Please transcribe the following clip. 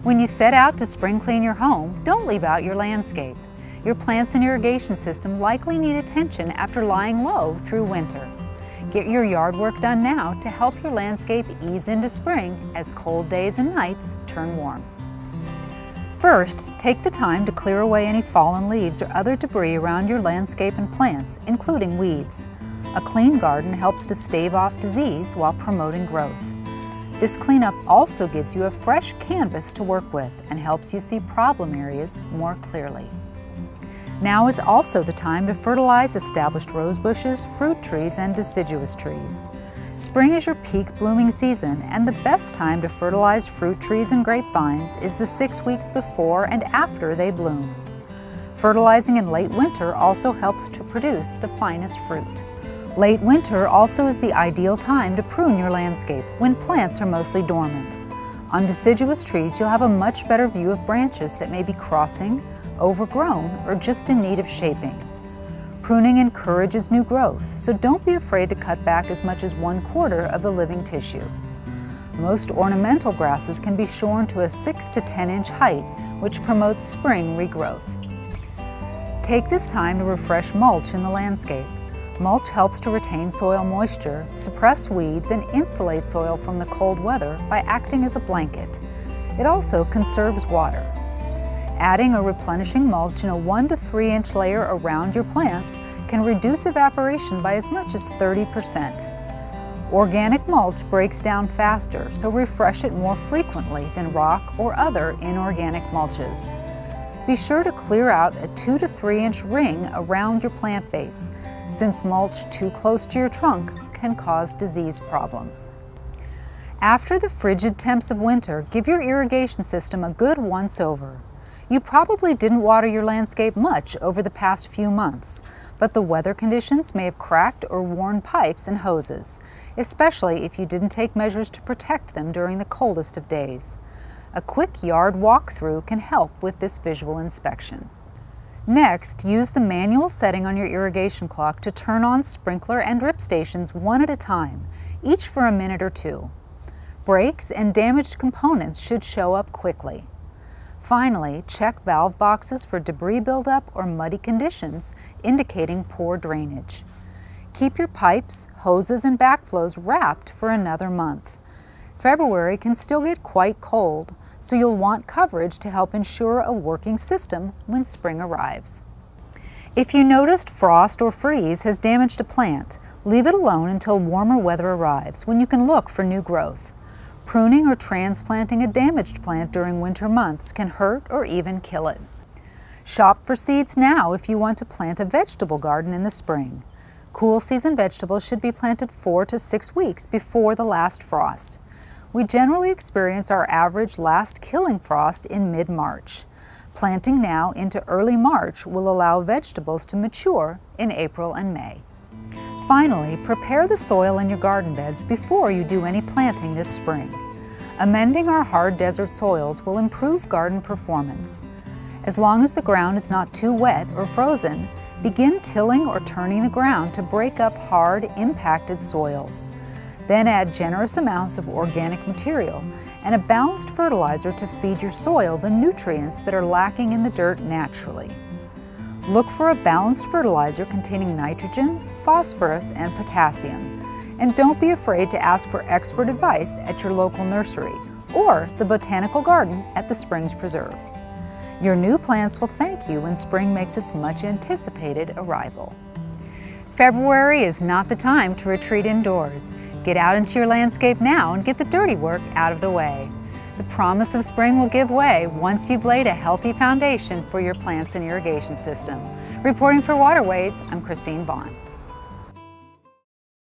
When you set out to spring clean your home, don't leave out your landscape. Your plants and irrigation system likely need attention after lying low through winter. Get your yard work done now to help your landscape ease into spring as cold days and nights turn warm. First, take the time to clear away any fallen leaves or other debris around your landscape and plants, including weeds. A clean garden helps to stave off disease while promoting growth. This cleanup also gives you a fresh canvas to work with and helps you see problem areas more clearly. Now is also the time to fertilize established rose bushes, fruit trees, and deciduous trees. Spring is your peak blooming season, and the best time to fertilize fruit trees and grapevines is the 6 weeks before and after they bloom. Fertilizing in late winter also helps to produce the finest fruit. Late winter also is the ideal time to prune your landscape when plants are mostly dormant. On deciduous trees, you'll have a much better view of branches that may be crossing, overgrown, or just in need of shaping. Pruning encourages new growth, so don't be afraid to cut back as much as 1/4 of the living tissue. Most ornamental grasses can be shorn to a 6 to 10 inch height, which promotes spring regrowth. Take this time to refresh mulch in the landscape. Mulch helps to retain soil moisture, suppress weeds, and insulate soil from the cold weather by acting as a blanket. It also conserves water. Adding or replenishing mulch in a 1 to 3 inch layer around your plants can reduce evaporation by as much as 30%. Organic mulch breaks down faster, so refresh it more frequently than rock or other inorganic mulches. Be sure to clear out a 2 to 3 inch ring around your plant base, since mulch too close to your trunk can cause disease problems. After the frigid temps of winter, give your irrigation system a good once-over. You probably didn't water your landscape much over the past few months, but the weather conditions may have cracked or worn pipes and hoses, especially if you didn't take measures to protect them during the coldest of days. A quick yard walkthrough can help with this visual inspection. Next, use the manual setting on your irrigation clock to turn on sprinkler and drip stations one at a time, each for a minute or two. Breaks and damaged components should show up quickly. Finally, check valve boxes for debris buildup or muddy conditions, indicating poor drainage. Keep your pipes, hoses, and backflows wrapped for another month. February can still get quite cold, so you'll want coverage to help ensure a working system when spring arrives. If you noticed frost or freeze has damaged a plant, leave it alone until warmer weather arrives, when you can look for new growth. Pruning or transplanting a damaged plant during winter months can hurt or even kill it. Shop for seeds now if you want to plant a vegetable garden in the spring. Cool season vegetables should be planted 4 to 6 weeks before the last frost. We generally experience our average last killing frost in mid-March. Planting now into early March will allow vegetables to mature in April and May. Finally, prepare the soil in your garden beds before you do any planting this spring. Amending our hard desert soils will improve garden performance. As long as the ground is not too wet or frozen, begin tilling or turning the ground to break up hard, impacted soils. Then add generous amounts of organic material and a balanced fertilizer to feed your soil the nutrients that are lacking in the dirt naturally. Look for a balanced fertilizer containing nitrogen, phosphorus, and potassium. And don't be afraid to ask for expert advice at your local nursery or the botanical garden at the Springs Preserve. Your new plants will thank you when spring makes its much anticipated arrival. February is not the time to retreat indoors. Get out into your landscape now and get the dirty work out of the way. The promise of spring will give way once you've laid a healthy foundation for your plants and irrigation system. Reporting for Waterways, I'm Christine Vaughn.